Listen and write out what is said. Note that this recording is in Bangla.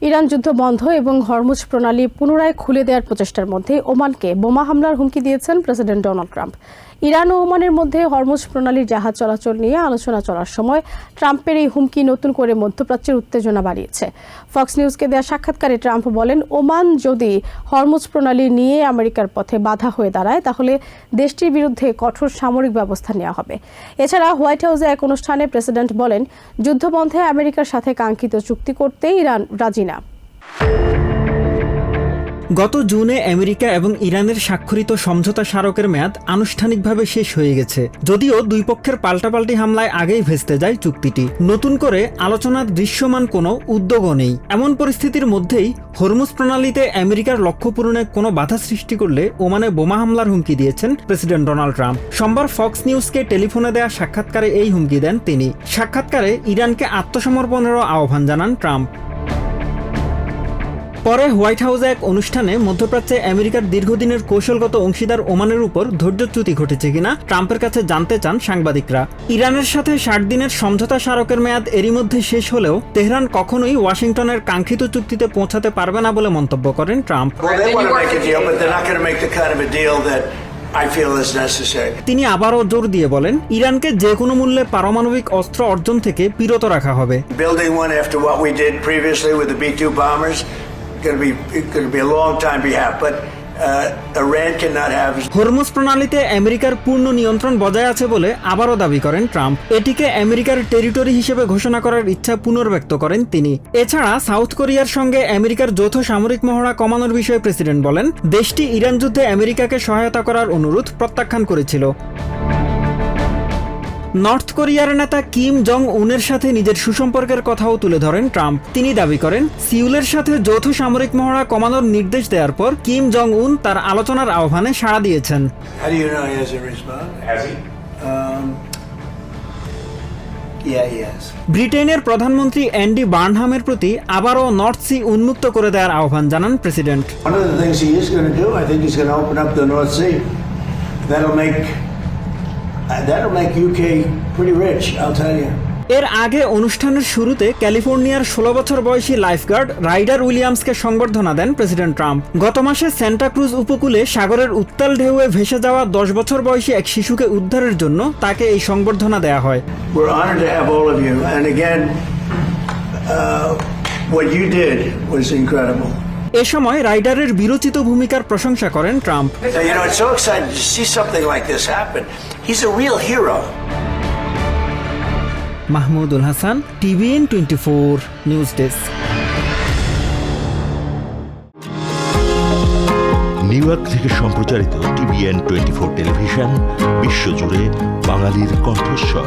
ইরান যুদ্ধ বন্ধ এবং হরমুজ প্রণালী পুনরায় খুলে দেওয়ার প্রচেষ্টার মধ্যে ওমানকে বোমা হামলার হুমকি দিয়েছেন প্রেসিডেন্ট ডোনাল্ড ট্রাম্প। ইরান ও ওমানের মধ্যে হরমুজ প্রণালীর জাহাজ চলাচল নিয়ে আলোচনা চলার সময় ট্রাম্পের এই হুমকি নতুন করে মধ্যপ্রাচ্যের উত্তেজনা বাড়িয়েছে। ফক্স নিউজকে দেওয়া সাক্ষাৎকারে ট্রাম্প বলেন, ওমান যদি হরমুজ প্রণালী নিয়ে আমেরিকার পথে বাধা হয়ে দাঁড়ায় তাহলে দেশটির বিরুদ্ধে কঠোর সামরিক ব্যবস্থা নেওয়া হবে। এছাড়া হোয়াইট হাউসে এক অনুষ্ঠানে প্রেসিডেন্ট বলেন, যুদ্ধবন্ধে আমেরিকার সাথে কাঙ্ক্ষিত চুক্তি করতে ইরান রাজি না। গত জুনে আমেরিকা এবং ইরানের স্বাক্ষরিত সমঝোতা স্মারকের মেয়াদ আনুষ্ঠানিকভাবে শেষ হয়ে গেছে। যদিও দুই পক্ষের পাল্টাপাল্টি হামলায় আগেই ভেস্তে যায় চুক্তিটি। নতুন করে আলোচনার দৃশ্যমান কোনো উদ্যোগও নেই। এমন পরিস্থিতির মধ্যেই হরমুজ প্রণালীতে আমেরিকার লক্ষ্য পূরণে কোনো বাধা সৃষ্টি করলে ওমানে বোমা হামলার হুমকি দিয়েছেন প্রেসিডেন্ট ডোনাল্ড ট্রাম্প। সোমবার ফক্স নিউজকে টেলিফোনে দেয়া সাক্ষাৎকারে এই হুমকি দেন তিনি। সাক্ষাৎকারে ইরানকে আত্মসমর্পণেরও আহ্বান জানান ট্রাম্প। পরে হোয়াইট হাউসে এক অনুষ্ঠানে মধ্যপ্রাচ্যে আমেরিকার দীর্ঘদিনের কৌশলগত অংশীদার ওমানের উপর ধৈর্যচ্যুতি ঘটেছে কিনা ট্রাম্পের কাছে জানতে চান সাংবাদিকরা। ইরানের সাথে 60 দিনের সমঝোতা স্মারকের মেয়াদ এরই মধ্যে শেষ হলেও তেহরান কখনোই ওয়াশিংটনের কাঙ্ক্ষিত চুক্তিতে পৌঁছাতে পারবে না বলে মন্তব্য করেন ট্রাম্প। তিনি আবারও জোর দিয়ে বলেন, ইরানকে যে কোনো মূল্যে পারমাণবিক অস্ত্র অর্জন থেকে বিরত রাখা হবে। হরমুজ প্রণালীতে আমেরিকার পূর্ণ নিয়ন্ত্রণ বজায় আছে বলে আবারও দাবি করেন ট্রাম্প। এটিকে আমেরিকার টেরিটরি হিসেবে ঘোষণা করার ইচ্ছা পুনর্ব্যক্ত করেন তিনি। এছাড়া সাউথ কোরিয়ার সঙ্গে আমেরিকার যৌথ সামরিক মহড়া কমানোর বিষয়ে প্রেসিডেন্ট বলেন, দেশটি ইরান যুদ্ধে আমেরিকাকে সহায়তা করার অনুরোধ প্রত্যাখ্যান করেছিল। নর্থ কোরিয়ার নেতা কিম জং উনের সাথে নিজের সুসম্পর্কের কথাও তুলে ধরেন ট্রাম্প। তিনি দাবি করেন, সিউলের সাথে যৌথ সামরিক মহড়া কমানোর নির্দেশ দেওয়ার পর কিম জং উন তার আলোচনার আহ্বানে সাড়া দিয়েছেন। ব্রিটেনের প্রধানমন্ত্রী অ্যান্ডি বার্নহামের প্রতি আবারও নর্থ সি উন্মুক্ত করে দেওয়ার আহ্বান জানান প্রেসিডেন্ট। এর আগে অনুষ্ঠানের শুরুতে ক্যালিফোর্নিয়ার 16 বছর বয়সী লাইফগার্ড রাইডার উইলিয়ামসকে সংবর্ধনা দেন প্রেসিডেন্ট ট্রাম্প। গত মাসে সান্টা ক্রুজ উপকূলে সাগরের উত্তাল ঢেউয়ে ভেসে যাওয়া 10 বছর বয়সী এক শিশুকে উদ্ধারের জন্য তাকে এই সংবর্ধনা দেয়া হয়। এ সময় রাইডারের বিরচিত ভূমিকার প্রশংসা করেন Trump. Mahmudul Hasan, TVN 24 news desk. New York থেকে সম্প্রচারিত TVN 24 টেলিভিশন বিশ্বজুড়ে বাঙালির কণ্ঠস্বর।